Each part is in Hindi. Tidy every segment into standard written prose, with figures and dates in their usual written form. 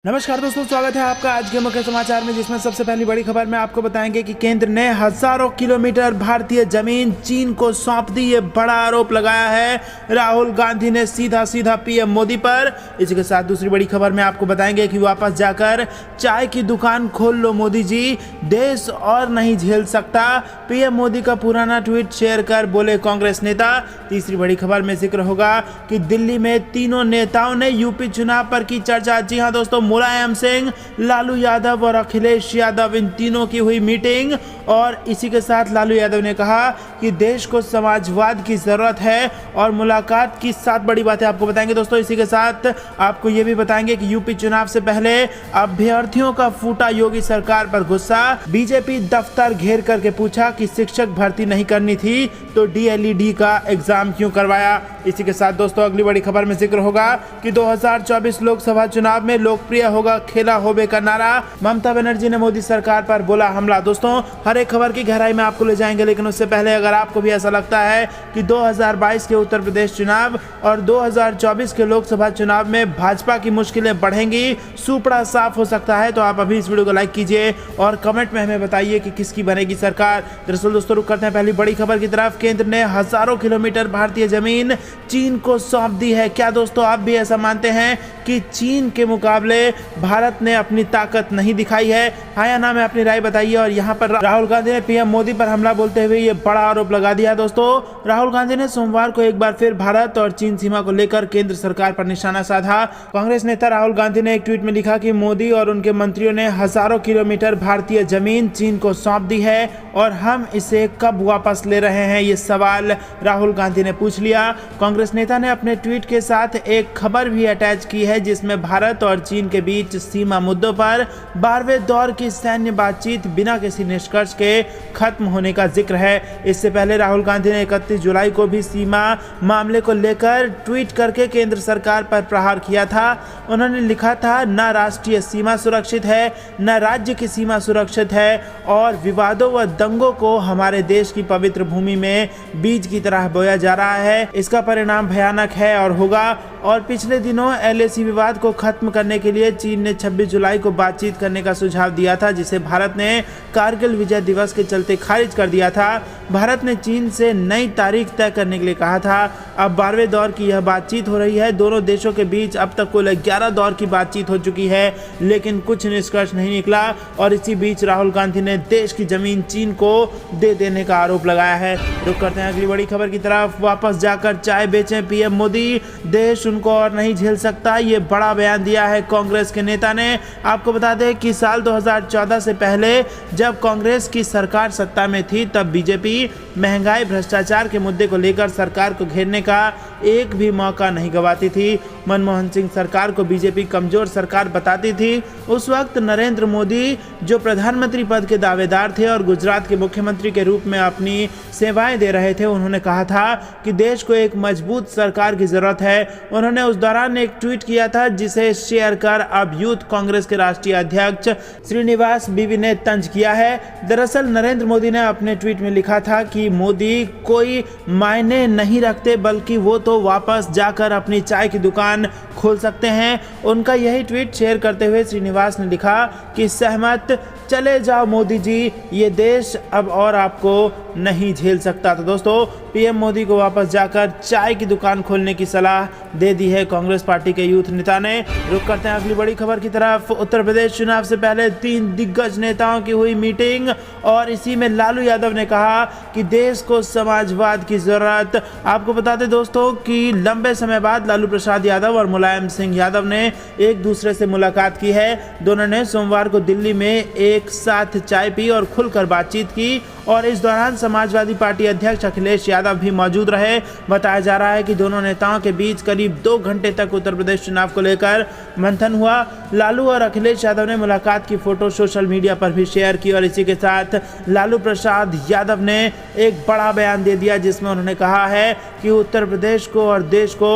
नमस्कार दोस्तों, स्वागत है आपका आज के मुख्य समाचार में, जिसमें सबसे पहली बड़ी खबर में आपको बताएंगे कि केंद्र ने हजारों किलोमीटर भारतीय जमीन चीन को सौंप दी। ये बड़ा आरोप लगाया है राहुल गांधी ने सीधा पीएम मोदी पर। इसी के साथ दूसरी बड़ी खबर में आपको बताएंगे कि वापस जाकर चाय की दुकान खोल लो मोदी जी, देश और नहीं झेल सकता। पीएम मोदी का पुराना ट्वीट शेयर कर बोले कांग्रेस नेता। तीसरी बड़ी खबर में जिक्र होगा कि दिल्ली में तीनों नेताओं ने यूपी चुनाव पर की चर्चा। जी हाँ दोस्तों, मुलायम सिंह, लालू यादव और अखिलेश यादव, इन तीनों की हुई मीटिंग। और इसी के साथ लालू यादव ने कहा कि देश को समाजवाद की जरूरत है और मुलाकात की 7 बड़ी बातें आपको बताएंगे दोस्तों। इसी के साथ आपको ये भी बताएंगे कि यूपी चुनाव से पहले अभ्यर्थियों का फूटा योगी सरकार पर गुस्सा। बीजेपी दफ्तर घेर करके पूछा कि शिक्षक भर्ती नहीं करनी थी तो डीएलईडी का एग्जाम क्यों करवाया। इसी के साथ दोस्तों अगली बड़ी खबर में जिक्र होगा कि 2024 लोकसभा चुनाव में लोकप्रिय होगा खेला होबे का नारा। ममता बनर्जी ने मोदी सरकार पर बोला हमला। दोस्तों हर एक खबर की गहराई में आपको ले जाएंगे, लेकिन उससे पहले अगर आपको भी ऐसा लगता है कि 2022 के उत्तर प्रदेश चुनाव और 2024 के लोकसभा चुनाव में भाजपा की मुश्किलें बढ़ेंगी, सुपड़ा साफ हो सकता है, तो आप अभी इस वीडियो को लाइक कीजिए और कमेंट में हमें बताइए कि किसकी बनेगी सरकार। दरअसल दोस्तों रुक करते हैं पहली बड़ी खबर की तरफ। केंद्र ने हजारों किलोमीटर भारतीय जमीन चीन को सौंप दी है। क्या दोस्तों आप भी ऐसा मानते हैं कि चीन के मुकाबले भारत ने अपनी ताकत नहीं दिखाई है? हाँ या ना में अपनी राय बताइए। और यहाँ पर राहुल गांधी ने पीएम मोदी पर हमला बोलते हुए ये बड़ा आरोप लगा दिया। दोस्तों राहुल गांधी ने सोमवार को एक बार फिर भारत और चीन सीमा को लेकर केंद्र सरकार पर निशाना साधा। कांग्रेस नेता राहुल गांधी ने एक ट्वीट में लिखा कि मोदी और उनके मंत्रियों ने हजारों किलोमीटर भारतीय जमीन चीन को सौंप दी है और हम इसे कब वापस ले रहे हैं, ये सवाल राहुल गांधी ने पूछ लिया। कांग्रेस नेता ने अपने ट्वीट के साथ एक खबर भी अटैच की है जिसमें भारत और चीन के बीच सीमा मुद्दों पर 12वें दौर की सैन्य बातचीत बिना किसी निष्कर्ष के खत्म होने का जिक्र है। इससे पहले राहुल गांधी ने 31 जुलाई को भी सीमा मामले को लेकर ट्वीट करके केंद्र सरकार पर प्रहार किया था। उन्होंने लिखा था न राष्ट्रीय सीमा सुरक्षित है, न राज्य की सीमा सुरक्षित है और विवादों व दंगों को हमारे देश की पवित्र भूमि में बीज की तरह बोया जा रहा है। इसका परिणाम भयानक है और होगा। और पिछले दिनों एलएसी विवाद को खत्म करने के लिए चीन ने 26 जुलाई को बातचीत करने का सुझाव दिया था, जिसे भारत ने कारगिल विजय दिवस के चलते खारिज कर दिया था। भारत ने चीन से नई तारीख तय करने के लिए कहा था। अब 12वें दौर की यह बातचीत हो रही है। दोनों देशों के बीच अब तक कुल 11 दौर की बातचीत हो चुकी है, लेकिन कुछ निष्कर्ष नहीं निकला। और इसी बीच राहुल गांधी ने देश की जमीन चीन को दे देने का आरोप लगाया है। रुक करते हैं अगली बड़ी खबर की तरफ। वापस जाकर चाय बेचें पीएम मोदी, देश उनको और नहीं झेल सकता, ये बड़ा बयान दिया है कांग्रेस के नेता ने। आपको बता दें कि साल 2014 से पहले जब कांग्रेस की सरकार सत्ता में थी, तब बीजेपी महंगाई भ्रष्टाचार के मुद्दे को लेकर सरकार को घेरने का एक भी मौका नहीं गंवाती थी। मनमोहन सिंह सरकार को बीजेपी कमजोर सरकार बताती थी। उस वक्त नरेंद्र मोदी जो प्रधानमंत्री पद के दावेदार थे और गुजरात के मुख्यमंत्री के रूप में अपनी सेवाएं दे रहे थे, उन्होंने कहा था कि देश को एक मजबूत सरकार की जरूरत है। उन्होंने उस दौरान एक ट्वीट किया था जिसे शेयर कर अब यूथ कांग्रेस के राष्ट्रीय अध्यक्ष श्रीनिवास बीवी ने तंज किया है। दरअसल नरेंद्र मोदी ने अपने ट्वीट में लिखा था कि मोदी कोई मायने नहीं रखते, बल्कि वो तो वापस जाकर अपनी चाय की दुकान खोल सकते हैं। उनका यही ट्वीट शेयर करते हुए श्रीनिवास ने लिखा कि सहमत, चले जाओ मोदी जी, ये देश अब और आपको नहीं झेल सकता। तो दोस्तों पीएम मोदी को वापस जाकर चाय की दुकान खोलने की सलाह दे दी है कांग्रेस पार्टी के यूथ नेता ने। रुक करते हैं अगली बड़ी खबर की तरफ। उत्तर प्रदेश चुनाव से पहले 3 दिग्गज नेताओं की हुई मीटिंग और इसी में लालू यादव ने कहा कि देश को समाजवाद की जरूरत। आपको बता दें दोस्तों कि लंबे समय बाद लालू प्रसाद यादव और मुलायम सिंह यादव ने एक दूसरे से मुलाकात की है। दोनों ने सोमवार को दिल्ली में एक साथ चाय पी और खुलकर बातचीत की और इस दौरान समाजवादी पार्टी अध्यक्ष अखिलेश यादव भी मौजूद रहे। बताया जा रहा है कि दोनों नेताओं के बीच करीब 2 घंटे तक उत्तर प्रदेश चुनाव को लेकर मंथन हुआ। लालू और अखिलेश यादव ने मुलाकात की फोटो सोशल मीडिया पर भी शेयर की और इसी के साथ लालू प्रसाद यादव ने एक बड़ा बयान दे दिया जिसमें उन्होंने कहा है कि उत्तर प्रदेश को और देश को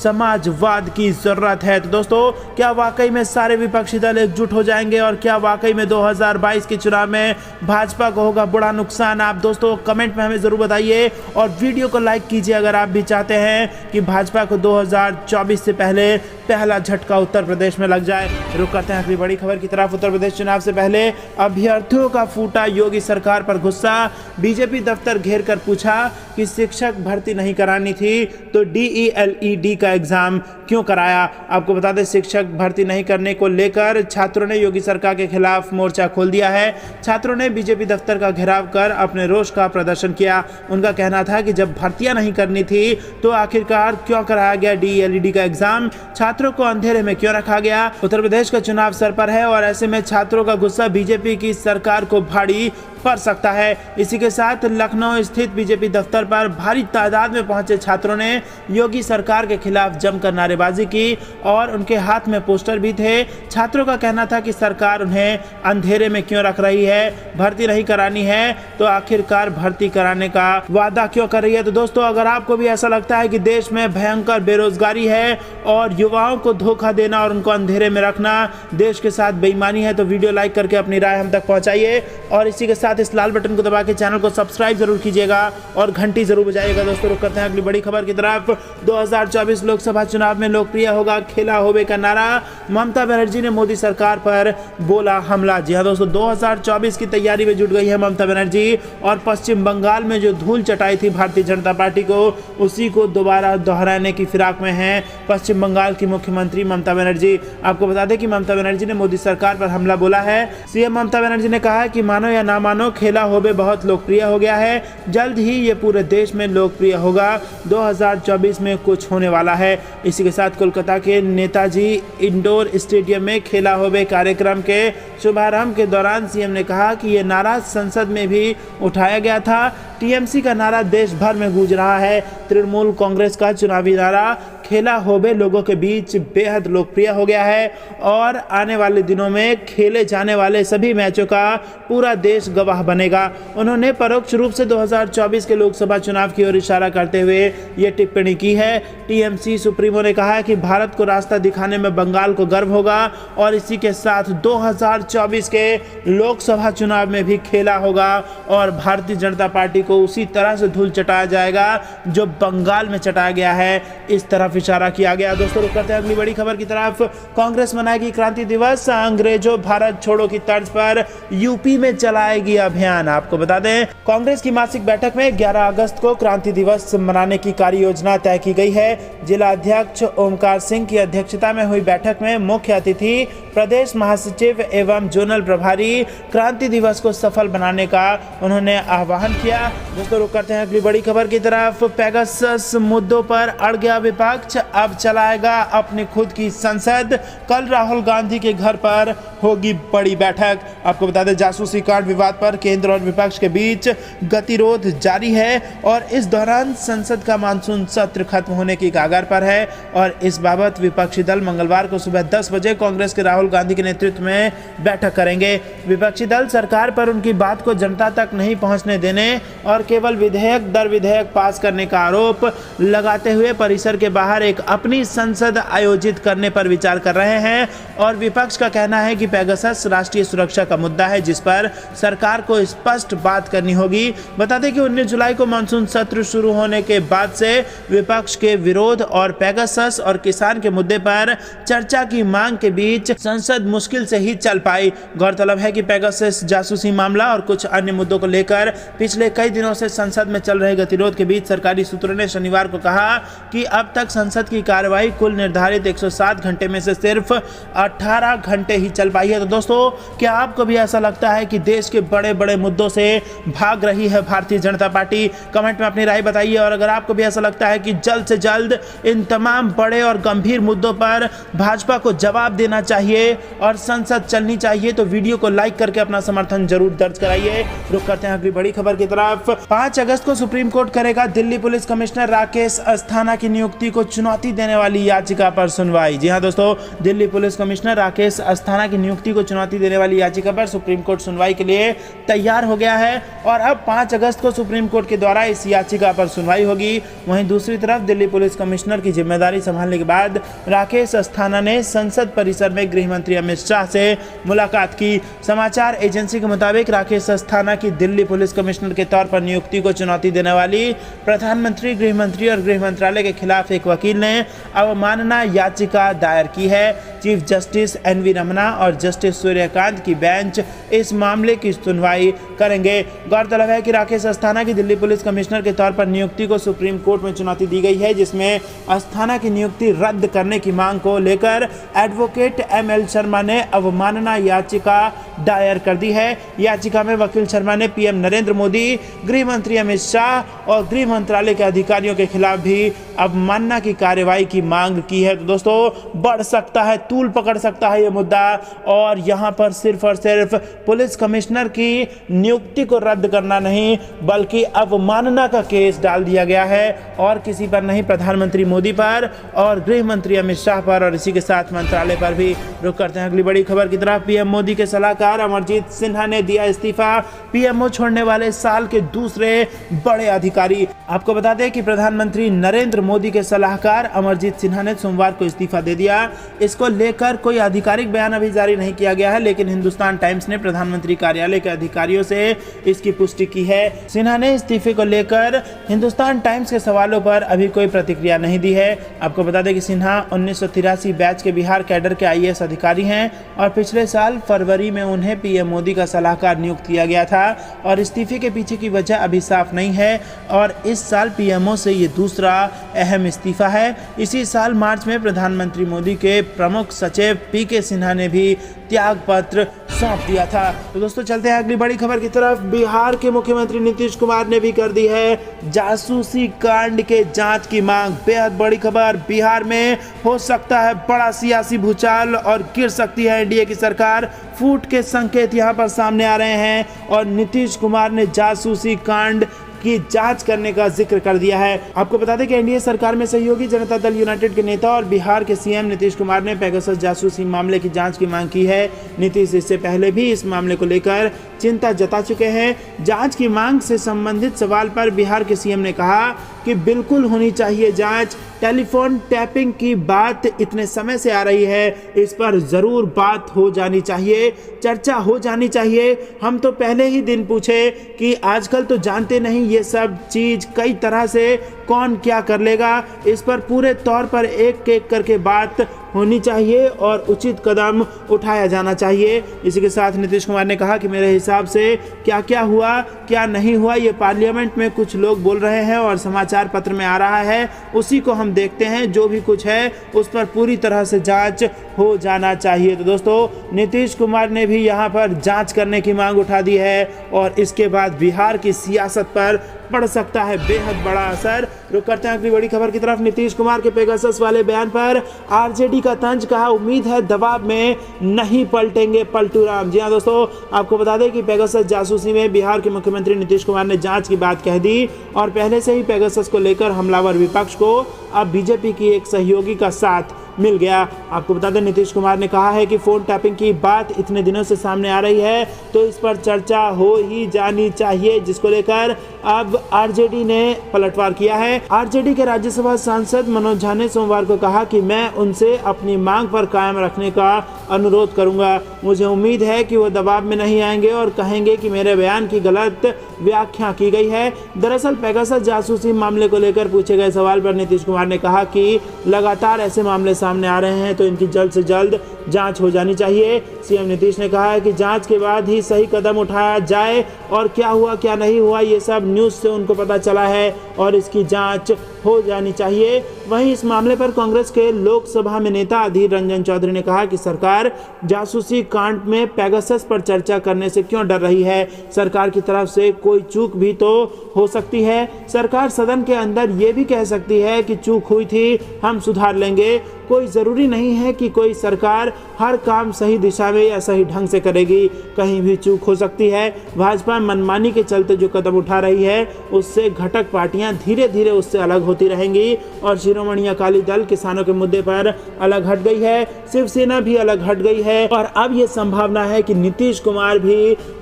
समाजवाद की जरूरत है। तो दोस्तों, क्या वाकई में सारे विपक्षी दल एकजुट हो जाएंगे और क्या वाकई में 2022 के चुनाव में भाजपा को होगा बड़ा नुकसान? आप दोस्तों कमेंट में हमें जरूर बताइए और वीडियो को लाइक कीजिए अगर आप भी चाहते हैं कि भाजपा को 2024 से पहले पहला झटका उत्तर प्रदेश में लग जाए। रुक करते हैं अगली बड़ी खबर की तरफ। उत्तर प्रदेश चुनाव से पहले अभ्यर्थियों का फूटा योगी सरकार पर गुस्सा। बीजेपी दफ्तर घेर कर पूछा कि शिक्षक भर्ती नहीं करानी थी तो DELED का एग्जाम क्यों कराया। आपको बता दें, शिक्षक भर्ती नहीं करने को लेकर छात्रों ने योगी सरकार के खिलाफ मोर्चा खोल दिया है। छात्रों ने बीजेपी दफ्तर का घेराव कर अपने रोष का प्रदर्शन किया। उनका कहना था कि जब भर्तियां नहीं करनी थी तो आखिरकार क्यों कराया गया DELED का एग्जाम, छात्रों को अंधेरे में क्यों रखा गया। उत्तर प्रदेश का चुनाव सर पर है और ऐसे में छात्रों का गुस्सा बीजेपी की सरकार को भारी पड़ सकता है। इसी के साथ लखनऊ स्थित बीजेपी दफ्तर पर भारी तादाद में पहुंचे छात्रों ने योगी सरकार के खिलाफ जमकर नारेबाजी की और उनके हाथ में पोस्टर भी थे। छात्रों का कहना था कि सरकार उन्हें अंधेरे में क्यों रख रही है, भर्ती नहीं करानी है तो आखिरकार भर्ती कराने का वादा क्यों कर रही है। तो दोस्तों, अगर आपको भी ऐसा लगता है कि देश में भयंकर बेरोजगारी है और युवाओं को धोखा देना और उनको अंधेरे में रखना देश के साथ बेईमानी है, तो वीडियो लाइक करके अपनी राय हम तक पहुंचाइए और इसी के साथ इस लाल बटन को दबा के चैनल को सब्सक्राइब जरूर कीजिएगा और घंटी जरूर बजाइएगा। दोस्तों, रुक करते हैं अगली बड़ी खबर की तरफ। 2024 लोकसभा चुनाव में लोकप्रिय होगा खेला होबे का नारा। ममता बनर्जी ने मोदी सरकार पर बोला हमला। जी हां दोस्तों, 2024 की तैयारी में जुट गई है ममता बनर्जी और पश्चिम बंगाल में जो धूल चटाई थी भारतीय जनता पार्टी को, उसी को दोबारा दोहराने की फिराक में है पश्चिम बंगाल की मुख्यमंत्री ममता बनर्जी। आपको बता दें कि ममता बनर्जी ने मोदी सरकार पर हमला बोला है। सीएम ममता बनर्जी ने कहा कि मानो या ना मानो खेला होबे बहुत लोकप्रिय हो गया है, जल्द ही ये पूरे देश में लोकप्रिय होगा। 2024 में कुछ होने वाला है। इसी के साथ कोलकाता के नेताजी इंडोर स्टेडियम में खेला होबे कार्यक्रम के शुभारंभ के दौरान सीएम ने कहा कि ये नारा संसद में भी उठाया गया था। टीएमसी का नारा देश भर में गूंज रहा है। तृणमूल कांग्रेस का चुनावी नारा खेला होबे लोगों के बीच बेहद लोकप्रिय हो गया है और आने वाले दिनों में खेले जाने वाले सभी मैचों का पूरा देश गवाह बनेगा। उन्होंने परोक्ष रूप से 2024 के लोकसभा चुनाव की ओर इशारा करते हुए ये टिप्पणी की है। टीएमसी सुप्रीमो ने कहा है कि भारत को रास्ता दिखाने में बंगाल को गर्व होगा और इसी के साथ 2024 के लोकसभा चुनाव में भी खेला होगा और भारतीय जनता पार्टी को उसी तरह से धूल चटाया जाएगा जो बंगाल में चटाया गया है, इस तरफ इशारा किया गया। दोस्तों, रुक करते हैं अगली बड़ी खबर की तरफ। कांग्रेस मनाएगी क्रांति दिवस। अंग्रेजों भारत छोड़ो की तर्ज पर यूपी में चलाएगी अभियान। आपको बता दें, कांग्रेस की मासिक बैठक में 11 अगस्त को क्रांति दिवस मनाने की कार्य योजना तय की गई है। जिला अध्यक्ष ओमकार सिंह की अध्यक्षता में हुई बैठक में मुख्य अतिथि प्रदेश महासचिव एवं जोनल प्रभारी क्रांति दिवस को सफल बनाने का उन्होंने आह्वान किया। दोस्तों, रुक करते हैं अगली बड़ी खबर की तरफ। पेगासस मुद्दों पर अड़ गया विपक्ष, अब चलाएगा अपनी खुद की संसद। कल राहुल गांधी के घर पर होगी बड़ी बैठक। आपको बता दें, जासूसी कांड विवाद पर केंद्र और विपक्ष के बीच गतिरोध जारी है और इस दौरान संसद का मानसून सत्र खत्म होने की कगार पर है और इस बाबत विपक्षी दल मंगलवार को सुबह 10 बजे कांग्रेस के राहुल गांधी के नेतृत्व में बैठक करेंगे। विपक्षी दल सरकार पर उनकी बात को जनता तक नहीं पहुंचने देने और केवल विधेयक दर विधेयक पास करने का आरोप लगाते हुए परिसर के बाहर एक अपनी संसद आयोजित करने पर विचार कर रहे हैं और विपक्ष का कहना है कि पेगासस राष्ट्रीय सुरक्षा का मुद्दा है जिस पर सरकार को स्पष्ट बात करनी होगी। बता दें कि 19 जुलाई को मानसून सत्र शुरू होने के बाद से विपक्ष के विरोध और पेगासस और किसान के मुद्दे पर चर्चा की मांग के बीच संसद मुश्किल से ही चल पाई। गौरतलब है कि पेगासस जासूसी मामला और कुछ अन्य मुद्दों को लेकर पिछले कई दिनों से संसद में चल रहे गतिरोध के बीच सरकारी सूत्रों ने शनिवार को कहा कि अब तक संसद की कार्यवाही कुल निर्धारित 107 घंटे में से सिर्फ 18 घंटे ही चल पाई है। तो दोस्तों, क्या आपको भी ऐसा लगता है कि देश के बड़े बड़े मुद्दों से भाग रही है भारतीय जनता पार्टी? कमेंट में अपनी राय बताइए और अगर आपको भी ऐसा लगता है कि जल्द से जल्द इन तमाम बड़े और गंभीर मुद्दों पर भाजपा को जवाब देना चाहिए और संसद चलनी चाहिए, तो वीडियो को लाइक करके अपना समर्थन जरूर दर्ज कराइए। रुक करते हैं अगली बड़ी खबर की तरफ। 5 अगस्त को सुप्रीम कोर्ट करेगा दिल्ली पुलिस कमिश्नर राकेश अस्थाना की नियुक्ति को चुनौती देने वाली याचिका पर सुनवाई। जी हां दोस्तों, दिल्ली पुलिस कमिश्नर राकेश अस्थाना की नियुक्ति को चुनौती देने वाली याचिका पर सुप्रीम कोर्ट सुनवाई के लिए तैयार हो गया है और अब 5 अगस्त को सुप्रीम कोर्ट के द्वारा इस याचिका पर सुनवाई होगी। वहीं दूसरी तरफ दिल्ली पुलिस कमिश्नर की जिम्मेदारी संभालने के बाद राकेश अस्थाना ने संसद परिसर में गृह मंत्री अमित शाह से मुलाकात की। समाचार एजेंसी के मुताबिक राकेश अस्थाना की दिल्ली पुलिस कमिश्नर के तौर पर नियुक्ति को चुनौती देने वाली प्रधानमंत्री, गृह मंत्री और गृह मंत्रालय के खिलाफ एक वकील ने अवमानना याचिका दायर की है। चीफ जस्टिस एनवी रमना और जस्टिस सूर्यकांत की बेंच इस मामले की सुनवाई करेंगे। गौरतलब है कि राकेश अस्थाना की दिल्ली पुलिस कमिश्नर के तौर पर नियुक्ति को सुप्रीम कोर्ट में चुनौती दी गई है, जिसमें अस्थाना की नियुक्ति रद्द करने की मांग को लेकर एडवोकेट ML शर्मा ने अवमानना याचिका दायर कर दी है। याचिका में वकील शर्मा ने पीएम नरेंद्र मोदी, गृह मंत्री अमित शाह और गृह मंत्रालय के अधिकारियों के खिलाफ भी अवमानना की कार्रवाई की मांग की है। तो दोस्तों, बढ़ सकता है, तूल पकड़ सकता है ये मुद्दा और यहाँ पर सिर्फ और सिर्फ पुलिस कमिश्नर की नियुक्ति को रद्द करना नहीं बल्कि अवमानना का केस डाल दिया गया है और किसी पर नहीं, प्रधानमंत्री मोदी पर और गृह मंत्री अमित शाह पर और इसी के साथ मंत्रालय पर भी। रुक करते हैं अगली बड़ी खबर की तरफ। पीएम मोदी के सलाहकार अमरजीत सिन्हा ने दिया इस्तीफा। पीएमओ छोड़ने वाले साल के दूसरे बड़े अधिकारी। आपको बता दें कि प्रधानमंत्री नरेंद्र मोदी के सलाहकार अमरजीत सिन्हा ने सोमवार को इस्तीफा दे दिया। इसको लेकर कोई आधिकारिक बयान अभी जारी नहीं किया गया है, लेकिन हिंदुस्तान टाइम्स ने प्रधानमंत्री कार्यालय के अधिकारियों से इसकी पुष्टि की है। सिन्हा ने इस्तीफे को लेकर हिंदुस्तान टाइम्स के सवालों पर अभी कोई प्रतिक्रिया नहीं दी है। आपको बता दें कि सिन्हा 1983 बैच के बिहार कैडर के IAS अधिकारी हैं और पिछले साल फरवरी में उन्हें पीएम मोदी का सलाहकार नियुक्त किया गया था और इस्तीफे के पीछे की वजह अभी साफ नहीं है और इस साल पीएमओ से ये दूसरा अहम इस्तीफा है। इसी साल मार्च में प्रधानमंत्री मोदी के प्रमुख सचिव PK सिन्हा ने भी त्याग पत्र सौंप दिया था। तो दोस्तों, चलते हैं अगली बड़ी खबर की तरफ। बिहार के मुख्यमंत्री नीतीश कुमार ने भी कर दी है जासूसी कांड के जांच की मांग। बेहद बड़ी खबर, बिहार में हो सकता है बड़ा सियासी भूचाल और गिर सकती है एनडीए की सरकार। फूट के संकेत यहां पर सामने आ रहे हैं और नीतीश कुमार ने जासूसी कांड की जांच करने का जिक्र कर दिया है। आपको बता दें कि एनडीए सरकार में सहयोगी जनता दल यूनाइटेड के नेता और बिहार के सीएम नीतीश कुमार ने पेगासस जासूसी मामले की जांच की मांग की है। नीतीश इससे पहले भी इस मामले को लेकर चिंता जता चुके हैं। जांच की मांग से संबंधित सवाल पर बिहार के सीएम ने कहा कि बिल्कुल होनी चाहिए जांच। टेलीफोन टैपिंग की बात इतने समय से आ रही है, इस पर जरूर बात हो जानी चाहिए, चर्चा हो जानी चाहिए। हम तो पहले ही दिन पूछे कि आजकल तो जानते नहीं ये सब चीज कई तरह से कौन क्या कर लेगा, इस पर पूरे तौर पर एक एक करके बात होनी चाहिए और उचित कदम उठाया जाना चाहिए। इसी के साथ नीतीश कुमार ने कहा कि मेरे हिसाब से क्या क्या हुआ क्या नहीं हुआ ये पार्लियामेंट में कुछ लोग बोल रहे हैं और समाचार पत्र में आ रहा है, उसी को हम देखते हैं। जो भी कुछ है उस पर पूरी तरह से जांच हो जाना चाहिए। तो दोस्तों, नीतीश कुमार ने भी यहाँ पर जांच करने की मांग उठा दी है और इसके बाद बिहार की सियासत पर पड़ सकता है बेहद बड़ा असर। रुक करते हैं अगली बड़ी खबर की तरफ। नीतीश कुमार के पेगासस वाले बयान पर आरजेडी का तंज, कहा उम्मीद है दबाव में नहीं पलटेंगे पलटू राम। जी हाँ दोस्तों, आपको बता दें कि पेगासस जासूसी में बिहार के मुख्यमंत्री नीतीश कुमार ने जांच की बात कह दी और पहले से ही पेगासस को लेकर हमलावर विपक्ष को अब बीजेपी की एक सहयोगी का साथ मिल गया। आपको बता दें नीतीश कुमार ने कहा है कि फोन टैपिंग की बात इतने दिनों से सामने आ रही है तो इस पर चर्चा हो ही जानी चाहिए, जिसको लेकर अब आरजेडी ने पलटवार किया है। आरजेडी के राज्यसभा सांसद मनोज झा ने सोमवार को कहा कि मैं उनसे अपनी मांग पर कायम रखने का अनुरोध करूंगा। मुझे उम्मीद है कि वो दबाव में नहीं आएंगे और कहेंगे कि मेरे बयान की गलत व्याख्या की गई है। दरअसल पेगासस जासूसी मामले को लेकर पूछे गए सवाल पर नीतीश कुमार ने कहा कि लगातार ऐसे मामले सामने आ रहे हैं तो इनकी जल्द से जल्द जांच हो जानी चाहिए। सीएम नीतीश ने कहा है कि जांच के बाद ही सही कदम उठाया जाए और क्या हुआ क्या नहीं हुआ ये सब न्यूज़ से उनको पता चला है और इसकी जांच हो जानी चाहिए। वहीं इस मामले पर कांग्रेस के लोकसभा में नेता अधीर रंजन चौधरी ने कहा कि सरकार जासूसी कांड में पेगासस पर चर्चा करने से क्यों डर रही है। सरकार की तरफ से कोई चूक भी तो हो सकती है। सरकार सदन के अंदर ये भी कह सकती है कि चूक हुई थी, हम सुधार लेंगे। कोई ज़रूरी नहीं है कि कोई सरकार हर काम सही दिशा में या सही ढंग से करेगी, कहीं भी चूक हो सकती है। भाजपा मनमानी के चलते जो कदम उठा रही है उससे घटक पार्टियां धीरे धीरे उससे अलग होती रहेंगी और शिरोमणि अकाली दल किसानों के मुद्दे पर अलग हट गई है, शिवसेना भी अलग हट गई है और अब ये संभावना है कि नीतीश कुमार भी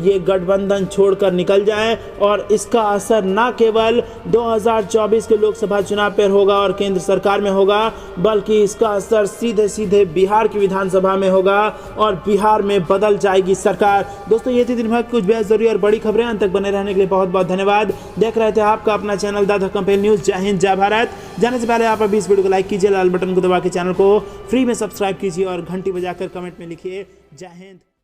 ये गठबंधन छोड़कर निकल जाएं और इसका असर न केवल 2024 के लोकसभा चुनाव पर होगा और केंद्र सरकार में होगा, बल्कि इसका असर सीधे सीधे बिहार की विधानसभा में होगा और बिहार में बदल जाएगी सरकार। दोस्तों ये थी दिन भर कुछ बेहद जरूरी और बड़ी खबरें। अंत तक बने रहने के लिए बहुत बहुत धन्यवाद। देख रहे थे आपका अपना चैनल द कंपेल न्यूज। जय हिंद, जय भारत। जाने से पहले आप अभी इस वीडियो को लाइक कीजिए, लाल बटन को दबा के चैनल को फ्री में सब्सक्राइब कीजिए और घंटी बजाकर कमेंट में लिखिए जय हिंद।